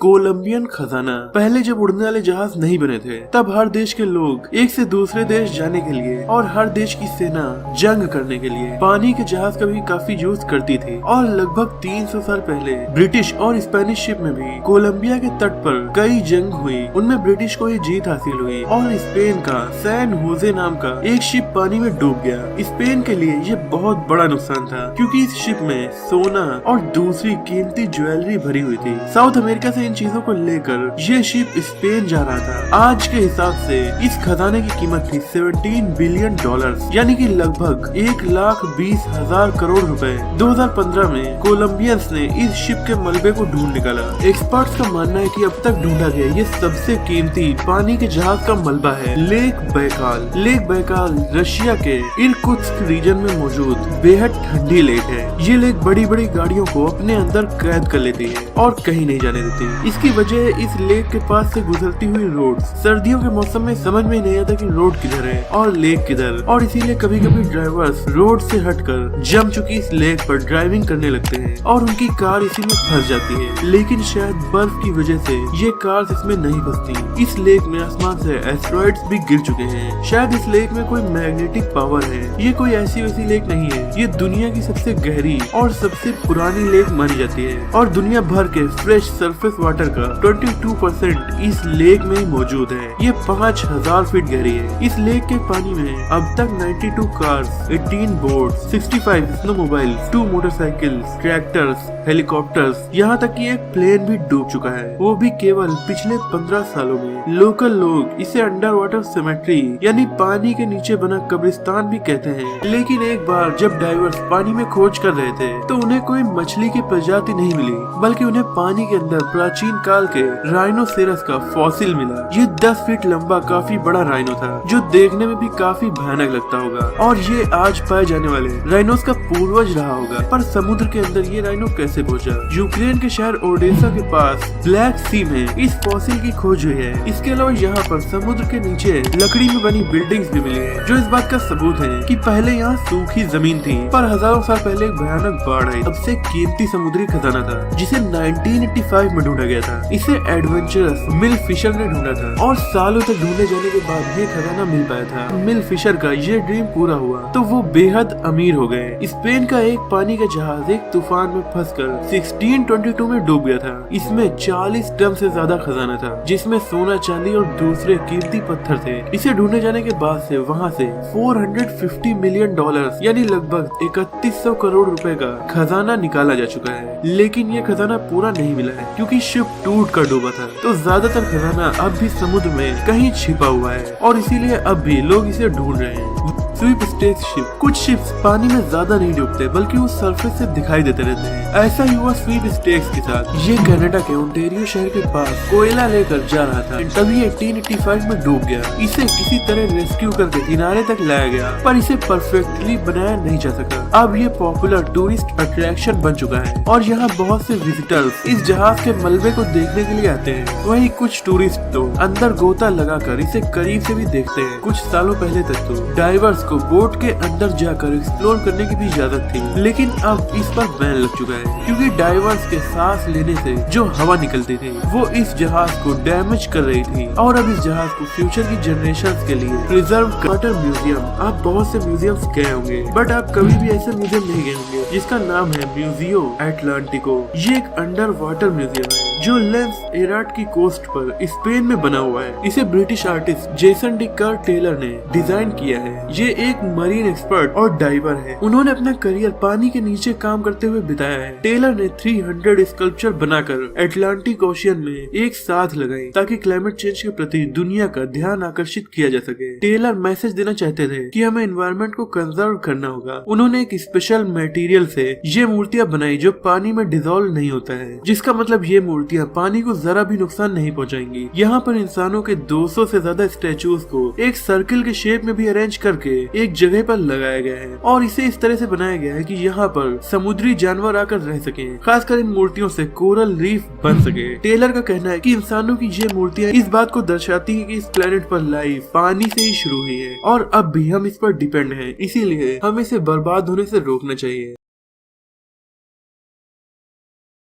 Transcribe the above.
Colombian खजाना। पहले जब उड़ने वाले जहाज नहीं बने थे तब हर देश के लोग एक से दूसरे देश जाने के लिए और हर देश की सेना जंग करने के लिए पानी के जहाज का भी काफी यूज करती थी। और लगभग 300 साल पहले ब्रिटिश और स्पेनिश शिप में भी कोलंबिया के तट पर कई जंग हुई। उनमें ब्रिटिश को ही जीत हासिल हुई और स्पेन का सैन होजे नाम का एक शिप पानी में डूब गया। स्पेन के लिए ये बहुत बड़ा नुकसान था क्योंकि इस शिप में सोना और दूसरी कीमती ज्वेलरी भरी हुई थी। साउथ अमेरिका से इन चीजों को लेकर ये शिप स्पेन जा रहा था। आज के हिसाब से इस खजाने की कीमत थी 17 बिलियन डॉलर, यानी कि लगभग 1,20,000 करोड़ रुपए। 2015 में कोलंबियंस ने इस शिप के मलबे को ढूंढ निकाला। एक्सपर्ट्स का मानना है कि अब तक ढूंढा गया ये सबसे कीमती पानी के जहाज का मलबा है lake Baikal. Lake Baikal Russia के इरकुत्स्क रीजन में मौजूद बेहद ठंडी लेक है। ये लेक बड़ी बड़ी गाड़ियों को अपने अंदर कैद कर लेती है और कहीं नहीं जाने देती। इसकी वजह इस लेक के पास से गुजरती हुई रोड। सर्दियों के मौसम में समझ में नहीं आता कि रोड किधर है और लेक किधर, और इसीलिए कभी कभी ड्राइवर्स रोड से हटकर जम चुकी इस लेक पर ड्राइविंग करने लगते हैं और उनकी कार इसी में फंस जाती है। लेकिन शायद बर्फ की वजह से ये कार इसमें नहीं फंसती। इस लेक में आसमान से एस्टेरॉइड्स भी गिर चुके हैं। शायद इस लेक में कोई मैग्नेटिक पावर है। ये कोई ऐसी वैसी लेक नहीं है। ये दुनिया की सबसे गहरी और सबसे पुरानी लेक मानी जाती है और दुनिया भर के फ्रेश सरफेस वाटर का 22% इस लेक में ही मौजूद है। ये 5000 फीट गहरी है। इस लेक के पानी में अब तक 92 cars, 18 boat, 65 snowmobile, 2 motorcycles, tractors, helicopters, यहाँ तक कि एक प्लेन भी डूब चुका है, वो भी केवल पिछले 15 सालों में। लोकल लोग इसे अंडर वाटर सेमेट्री यानी पानी के नीचे बना कब्रिस्तान भी कहते हैं। लेकिन एक बार जब डाइवर्स पानी में खोज कर रहे थे तो उन्हें कोई मछली की प्रजाति नहीं मिली, बल्कि उन्हें पानी के अंदर प्राचीन काल के राइनोसेरस का फॉसिल मिला। ये 10 फीट लंबा काफी बड़ा राइनो था जो देखने में भी काफी भयानक लगता होगा और ये आज पाए जाने वाले राइनोस का पूर्वज रहा होगा। पर समुद्र के अंदर ये राइनो कैसे पहुंचा? यूक्रेन के शहर ओडेसा के पास ब्लैक सी में इस फॉसिल की खोज हुई है। इसके अलावा यहाँ पर समुद्र के नीचे लकड़ी में बनी बिल्डिंग्स भी मिली है जो इस बात का सबूत है कि पहले यहाँ सूखी जमीन थी पर हजारों साल पहले एक भयानक बाढ़ आई। सबसे कीमती समुद्री खजाना था जिसे 1985 में ढूंढा गया था। इसे एडवेंचरस मिल फिशर ने ढूंढा था और सालों तक ढूंढे जाने के बाद ये खजाना मिल पाया था। मिल फिशर का ये ड्रीम पूरा हुआ तो वो बेहद अमीर हो गए। स्पेन का एक पानी का जहाज एक तूफान में फंसकर 1622 में डूब गया था। इसमें 40 टन से ज्यादा खजाना था जिसमें सोना, चांदी और दूसरे कीमती पत्थर थे। इसे ढूंढे जाने के बाद से वहाँ से 450 मिलियन डॉलर यानी लगभग 3100 करोड़ रुपए का खजाना निकाला जा चुका है। लेकिन ये खजाना पूरा नहीं मिला है क्योंकि शिप टूट कर डूबा था। तो ज्यादातर खजाना अब भी समुद्र में कहीं छिपा हुआ है और इसीलिए अब भी लोग इसे ढूंढ रहे हैं। Sweepstakes ship. कुछ शिप्स पानी में ज्यादा नहीं डूबते बल्कि वो सरफेस से दिखाई देते रहते हैं। ऐसा ही हुआ स्वीप स्टेक्स के साथ। ये कनाडा के ओंटारियो शहर के पास कोयला लेकर जा रहा था तभी 1885 में डूब गया। इसे किसी तरह रेस्क्यू करके किनारे तक लाया गया पर इसे परफेक्टली बनाया नहीं जा सका। अब ये पॉपुलर टूरिस्ट अट्रैक्शन बन चुका है और यहाँ बहुत से विजिटर्स इस जहाज के मलबे को देखने के लिए आते हैं। वहीं कुछ टूरिस्ट तो अंदर गोता लगाकर इसे करीब से भी देखते हैं। कुछ सालों पहले तक तो डाइवर्स को बोट के अंदर जाकर एक्सप्लोर करने की भी इजाजत थी, लेकिन अब इस पर बैन लग चुका है क्योंकि डाइवर्स के सांस लेने से जो हवा निकलती थी वो इस जहाज को डैमेज कर रही थी। और अब इस जहाज को फ्यूचर की जनरेशन के लिए प्रिजर्व वाटर म्यूजियम। आप बहुत से म्यूजियम्स गए होंगे बट आप कभी भी ऐसे म्यूजियम नहीं गए होंगे जिसका नाम है म्यूजियो एटलांटिको। ये एक अंडर वाटर म्यूजियम है जो लेंस एराट की कोस्ट पर स्पेन में बना हुआ है। इसे British artist Jason deCaires Taylor ने डिजाइन किया है। ये एक मरीन एक्सपर्ट और डाइवर है। उन्होंने अपना करियर पानी के नीचे काम करते हुए बिताया है। टेलर ने 300 स्कल्पचर बनाकर एटलांटिक ओशियन में एक साथ लगाई ताकि क्लाइमेट चेंज के प्रति दुनिया का ध्यान आकर्षित किया जा सके। टेलर मैसेज देना चाहते थे कि हमें एनवायरनमेंट को कंजर्व करना होगा। उन्होंने एक स्पेशल मटेरियल से ये मूर्तियां बनाई जो पानी में डिजोल्व नहीं होता है, जिसका मतलब ये मूर्तियां पानी को जरा भी नुकसान नहीं पहुंचाएंगी। यहाँ पर इंसानों के 200 से ज्यादा स्टेचूज को एक सर्किल के शेप में भी अरेंज करके एक जगह पर लगाया गया है और इसे इस तरह से बनाया गया है कि यहाँ पर समुद्री जानवर आकर रह सके। खासकर इन मूर्तियों से कोरल रीफ बन सके। टेलर का कहना है कि इंसानों की ये मूर्तियाँ इस बात को दर्शाती है कि इस प्लेनेट पर लाइफ पानी से ही शुरू हुई है और अब भी हम इस पर डिपेंड हैं, इसीलिए हमें इसे बर्बाद होने से रोकना चाहिए।